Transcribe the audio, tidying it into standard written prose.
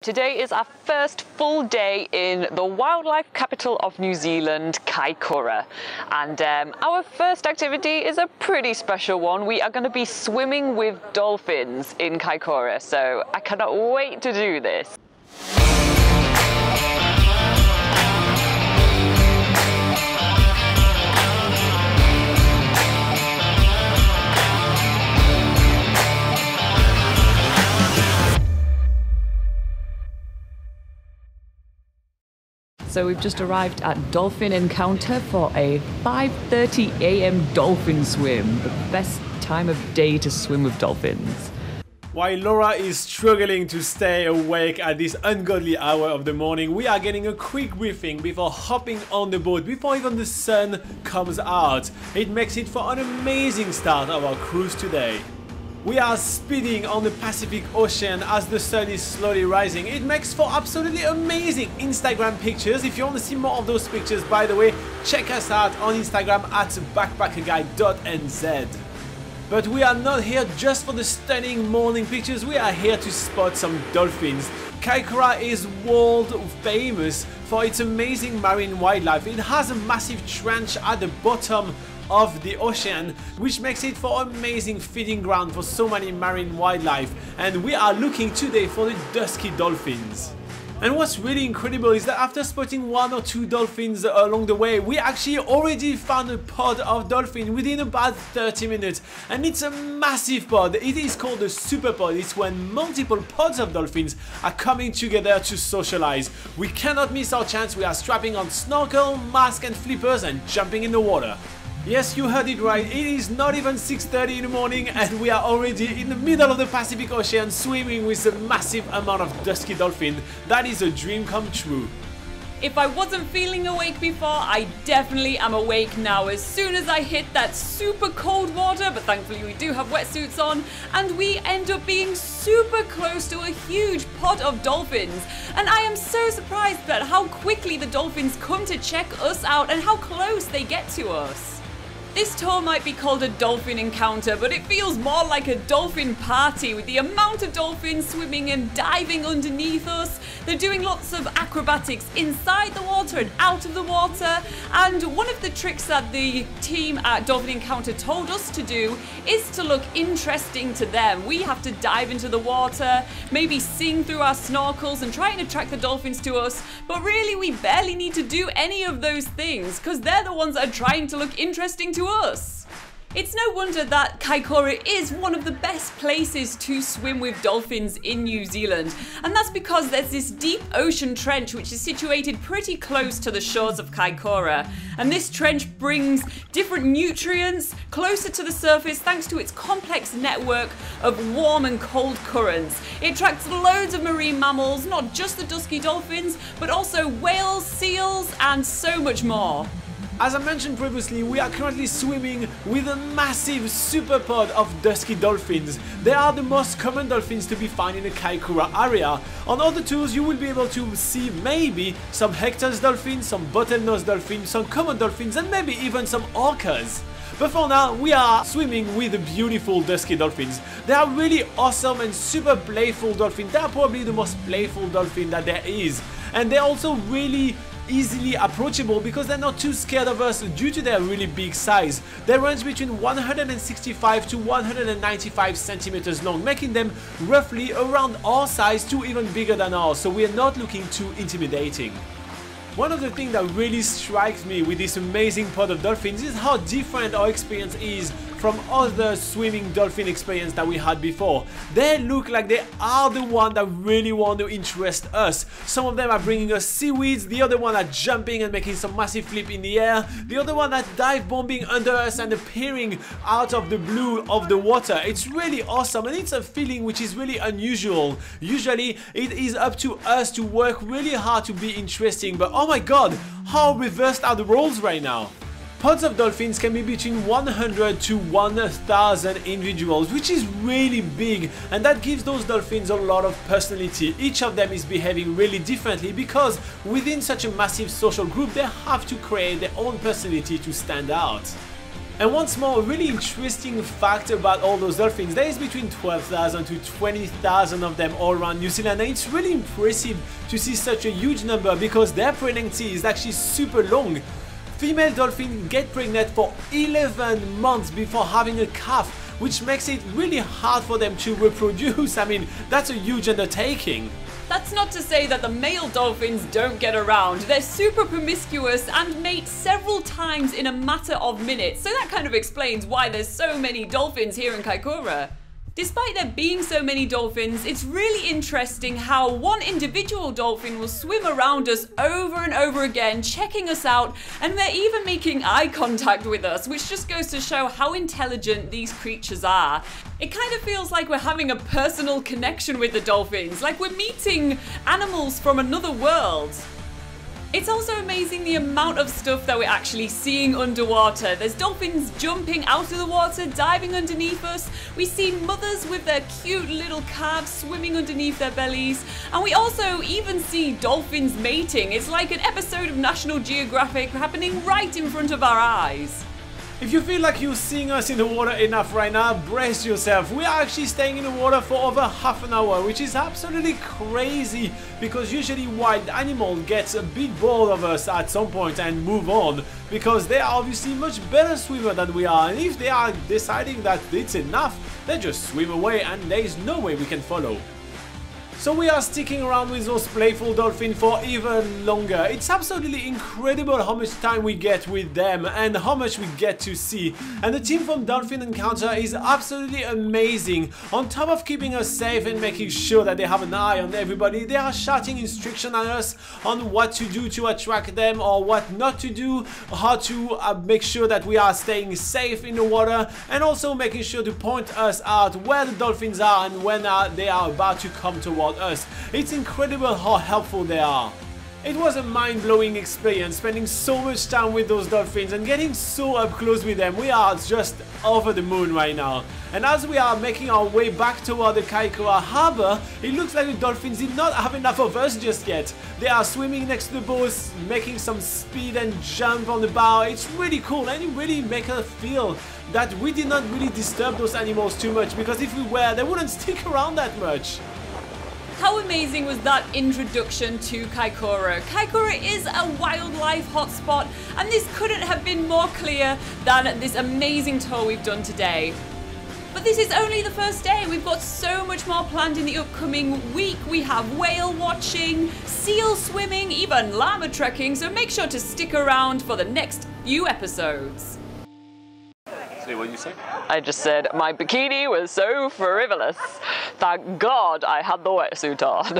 Today is our first full day in the wildlife capital of New Zealand, Kaikoura. And our first activity is a pretty special one. We are going to be swimming with dolphins in Kaikoura, so I cannot wait to do this. So we've just arrived at Dolphin Encounter for a 5:30 a.m. dolphin swim, the best time of day to swim with dolphins. While Laura is struggling to stay awake at this ungodly hour of the morning, we are getting a quick briefing before hopping on the boat before even the sun comes out. It makes it for an amazing start of our cruise today. We are speeding on the Pacific Ocean as the sun is slowly rising. It makes for absolutely amazing Instagram pictures. If you want to see more of those pictures, by the way, check us out on Instagram at backpackerguide.nz. But we are not here just for the stunning morning pictures, we are here to spot some dolphins. Kaikoura is world famous for its amazing marine wildlife. It has a massive trench at the bottom of the ocean, which makes it for amazing feeding ground for so many marine wildlife, and we are looking today for the dusky dolphins. And what's really incredible is that after spotting one or two dolphins along the way, we actually already found a pod of dolphin within about 30 minutes, and it's a massive pod. It is called a super pod. It's when multiple pods of dolphins are coming together to socialize. We cannot miss our chance. We are strapping on snorkel, mask and flippers and jumping in the water. Yes, you heard it right, it is not even 6:30 in the morning and we are already in the middle of the Pacific Ocean swimming with a massive amount of dusky dolphin. That is a dream come true. If I wasn't feeling awake before, I definitely am awake now as soon as I hit that super cold water, but thankfully we do have wetsuits on, and we end up being super close to a huge pod of dolphins. And I am so surprised at how quickly the dolphins come to check us out and how close they get to us. This tour might be called a dolphin encounter, but it feels more like a dolphin party with the amount of dolphins swimming and diving underneath us. They're doing lots of acrobatics inside the water and out of the water. And one of the tricks that the team at Dolphin Encounter told us to do is to look interesting to them. We have to dive into the water, maybe sing through our snorkels and try and attract the dolphins to us. But really, we barely need to do any of those things because they're the ones that are trying to look interesting to us. It's no wonder that Kaikoura is one of the best places to swim with dolphins in New Zealand, and that's because there's this deep ocean trench which is situated pretty close to the shores of Kaikoura, and this trench brings different nutrients closer to the surface thanks to its complex network of warm and cold currents. It attracts loads of marine mammals, not just the dusky dolphins, but also whales, seals, and so much more. As I mentioned previously, we are currently swimming with a massive super pod of dusky dolphins. They are the most common dolphins to be found in the Kaikoura area. On other tours you will be able to see maybe some Hector's dolphins, some bottlenose dolphins, some common dolphins and maybe even some orcas. But for now, we are swimming with the beautiful dusky dolphins. They are really awesome and super playful dolphins. They are probably the most playful dolphin that there is. And they're also really easily approachable because they're not too scared of us due to their really big size. They range between 165 to 195 centimeters long, making them roughly around our size to even bigger than ours, so we are not looking too intimidating. One of the things that really strikes me with this amazing pod of dolphins is how different our experience is from other swimming dolphin experience that we had before. They look like they are the one that really want to interest us. Some of them are bringing us seaweeds, the other one are jumping and making some massive flip in the air, the other one are dive bombing under us and appearing out of the blue of the water. It's really awesome and it's a feeling which is really unusual. Usually it is up to us to work really hard to be interesting, but oh my god, how reversed are the roles right now. Pods of dolphins can be between 100 to 1,000 individuals, which is really big, and that gives those dolphins a lot of personality. Each of them is behaving really differently because within such a massive social group they have to create their own personality to stand out. And once more, a really interesting fact about all those dolphins, there is between 12,000 to 20,000 of them all around New Zealand, and it's really impressive to see such a huge number because their pregnancy is actually super long. Female dolphins get pregnant for 11 months before having a calf, which makes it really hard for them to reproduce. I mean, that's a huge undertaking. That's not to say that the male dolphins don't get around. They're super promiscuous and mate several times in a matter of minutes, so that kind of explains why there's so many dolphins here in Kaikoura. Despite there being so many dolphins, it's really interesting how one individual dolphin will swim around us over and over again, checking us out, and they're even making eye contact with us, which just goes to show how intelligent these creatures are. It kind of feels like we're having a personal connection with the dolphins, like we're meeting animals from another world. It's also amazing the amount of stuff that we're actually seeing underwater. There's dolphins jumping out of the water, diving underneath us. We see mothers with their cute little calves swimming underneath their bellies. And we also even see dolphins mating. It's like an episode of National Geographic happening right in front of our eyes. If you feel like you're seeing us in the water enough right now, brace yourself. We are actually staying in the water for over half an hour, which is absolutely crazy because usually wild animals get a bit bored of us at some point and move on because they are obviously much better swimmer than we are, and if they are deciding that it's enough, they just swim away and there is no way we can follow. So we are sticking around with those playful dolphins for even longer. It's absolutely incredible how much time we get with them and how much we get to see. And the team from Dolphin Encounter is absolutely amazing. On top of keeping us safe and making sure that they have an eye on everybody, they are shouting instruction at us on what to do to attract them or what not to do, how to make sure that we are staying safe in the water, and also making sure to point us out where the dolphins are and when they are about to come towards us. It's incredible how helpful they are. It was a mind-blowing experience spending so much time with those dolphins and getting so up close with them. We are just over the moon right now. And as we are making our way back toward the Kaikoura harbor, it looks like the dolphins did not have enough of us just yet. They are swimming next to the boats, making some speed and jump on the bow. It's really cool and it really makes us feel that we did not really disturb those animals too much, because if we were, they wouldn't stick around that much. How amazing was that introduction to Kaikoura? Kaikoura is a wildlife hotspot, and this couldn't have been more clear than this amazing tour we've done today. But this is only the first day. We've got so much more planned in the upcoming week. We have whale watching, seal swimming, even llama trekking, so make sure to stick around for the next few episodes. Say what you say? I just said my bikini was so frivolous. Thank God I had the wetsuit on.